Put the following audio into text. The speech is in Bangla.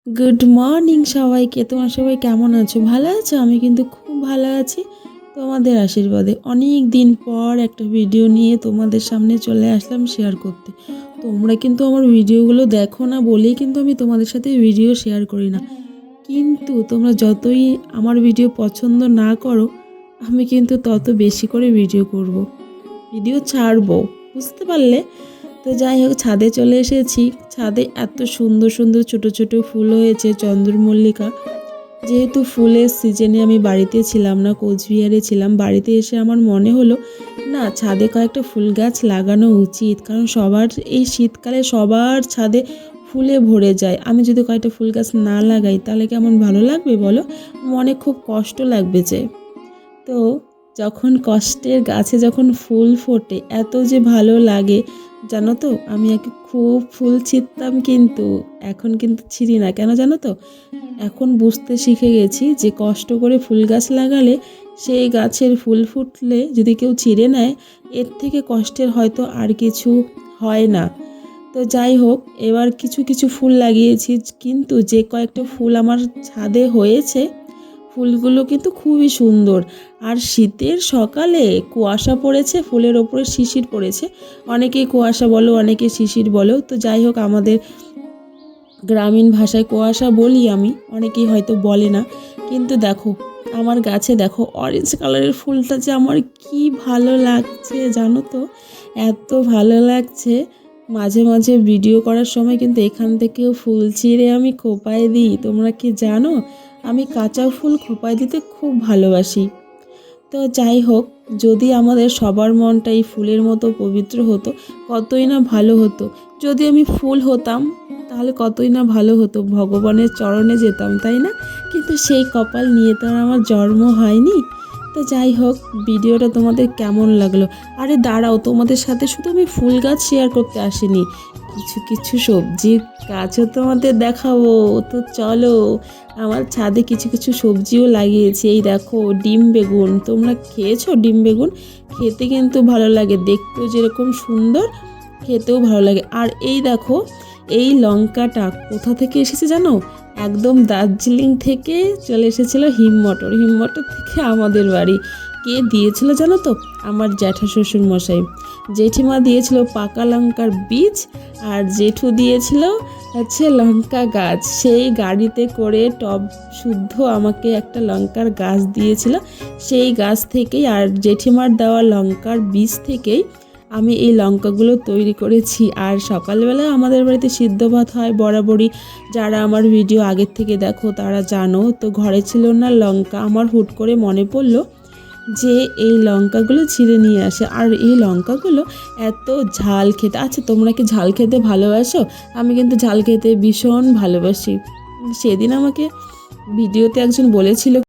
গুড মর্নিং সবাইকে। তোমরা সবাই কেমন আছো? ভালো আছো? আমি কিন্তু খুব ভালো আছি তোমাদের আশীর্বাদে। অনেক দিন পর একটা ভিডিও নিয়ে তোমাদের সামনে চলে আসলাম শেয়ার করতে। তোমরা কিন্তু আমার ভিডিওগুলো দেখো না বলেই কিন্তু আমি তোমাদের সাথে ভিডিও শেয়ার করি না। কিন্তু তোমরা যতই আমার ভিডিও পছন্দ না করো, আমি কিন্তু তত বেশি করে ভিডিও করব, ভিডিও ছাড়বো, বুঝতে পারলে? তো যাই হোক, ছাদে চলে এসেছি। ছাদে এত সুন্দর সুন্দর ছোট ছোট ফুল হয়েছে, চন্দ্রমল্লিকা। যেহেতু ফুলের সিজনে আমি বাড়িতে ছিলাম না, কোচবিহারে ছিলাম, বাড়িতে এসে আমার মনে হলো না, ছাদে কয়েকটা ফুল গাছ লাগানো উচিত, কারণ সবার এই শীতকালে সবার ছাদে ফুলে ভরে যায়। আমি যদি কয়েকটা ফুল গাছ না লাগাই তাহলে কেমন ভালো লাগবে বলো? মনে খুব কষ্ট লাগবে যে। তো যখন কষ্টের গাছে যখন ফুল ফোটে এত যে ভালো লাগে, জানো তো? আমি আগে খুব ফুল ছিঁড়তাম, কিন্তু এখন কিন্তু ছিঁড়ি না। কেন জানো তো? এখন বুঝতে শিখে গেছি যে কষ্ট করে ফুল গাছ লাগালে, সেই গাছের ফুল ফুটলে যদি কেউ ছিঁড়ে নেয়, এর থেকে কষ্টের হয়তো আর কিছু হয় না। তো যাই হোক, এবার কিছু কিছু ফুল লাগিয়েছি, কিন্তু যে কয়েকটা ফুল আমার ছাদে হয়েছে, ফুলগুলো কিন্তু খুবই সুন্দর। আর শীতের সকালে কুয়াশা পড়েছে, ফুলের ওপরে শিশির পড়েছে। অনেকেই কুয়াশা বলো, অনেকে শিশির বলো। তো যাই হোক, আমাদের গ্রামীণ ভাষায় কুয়াশা বলি আমি, অনেকেই হয়তো বলে না। কিন্তু দেখো, আমার গাছে দেখো অরেঞ্জ কালারের ফুলটা যে আমার কি ভালো লাগছে জানো তো? এত ভালো লাগছে। মাঝে মাঝে ভিডিও করার সময় কিন্তু এখান থেকেও ফুল ছিঁড়ে আমি খোপায় দিই। তোমরা কি জানো? আমি কাঁচা ফুল খোপায় দিতে খুব ভালোবাসি। তো যাই হোক, যদি আমাদের সবার মনটা এই ফুলের মতো পবিত্র হতো, কতই না ভালো হতো। যদি আমি ফুল হতাম তাহলে কতই না ভালো হতো, ভগবানের চরণে যেতাম, তাই না? কিন্তু সেই কপাল নিয়ে তো আর আমার জন্ম হয়নি। তো যাই হোক, ভিডিওটা তোমাদের কেমন লাগলো? আরে দাঁড়াও, তোমাদের সাথে শুধু আমি ফুল গাছ শেয়ার করতে আসিনি, কিছু কিছু সবজির গাছও তোমাদের দেখাবো। তো চলো, আমার ছাদে কিছু কিছু সবজিও লাগিয়েছি। এই দেখো ডিম বেগুন, তোমরা খেয়েছো ডিম বেগুন? খেতে কিন্তু ভালো লাগে, দেখতেও যেরকম সুন্দর, খেতেও ভালো লাগে। আর এই দেখো, এই লঙ্কাটা কোথা থেকে এসেছে জানো? একদম দার্জিলিং থেকে চলে এসেছিলো হিমমটর। হিমমটর থেকে আমাদের বাড়ি কে দিয়েছিল জানো তো? আমার জ্যাঠা শ্বশুর মশাই। জেঠিমা দিয়েছিল পাকা লঙ্কার বীজ, আর জেঠু দিয়েছিল হচ্ছে লঙ্কা গাছ। সেই গাড়িতে করে টব শুদ্ধ আমাকে একটা লঙ্কার গাছ দিয়েছিল। সেই গাছ থেকেই আর জেঠিমার দেওয়া লঙ্কার বীজ থেকেই আমি এই লঙ্কাগুলো তৈরি করেছি। আর সকালবেলা আমাদের বাড়িতে সিদ্ধ ভাত হয় বরাবরই। যারা আমার ভিডিও আগের থেকে দেখো তারা জানো। তো ঘরে ছিল না লঙ্কা, আমার হুট করে মনে পড়লো যে এই লঙ্কাগুলো ছিঁড়ে নিয়ে আসে। আর এই লঙ্কাগুলো এত ঝাল খেতে। আচ্ছা, তোমরা কি ঝাল খেতে ভালোবাসো? আমি কিন্তু ঝাল খেতে ভীষণ ভালোবাসি। সেদিন আমাকে ভিডিওতে একজন বলেছিল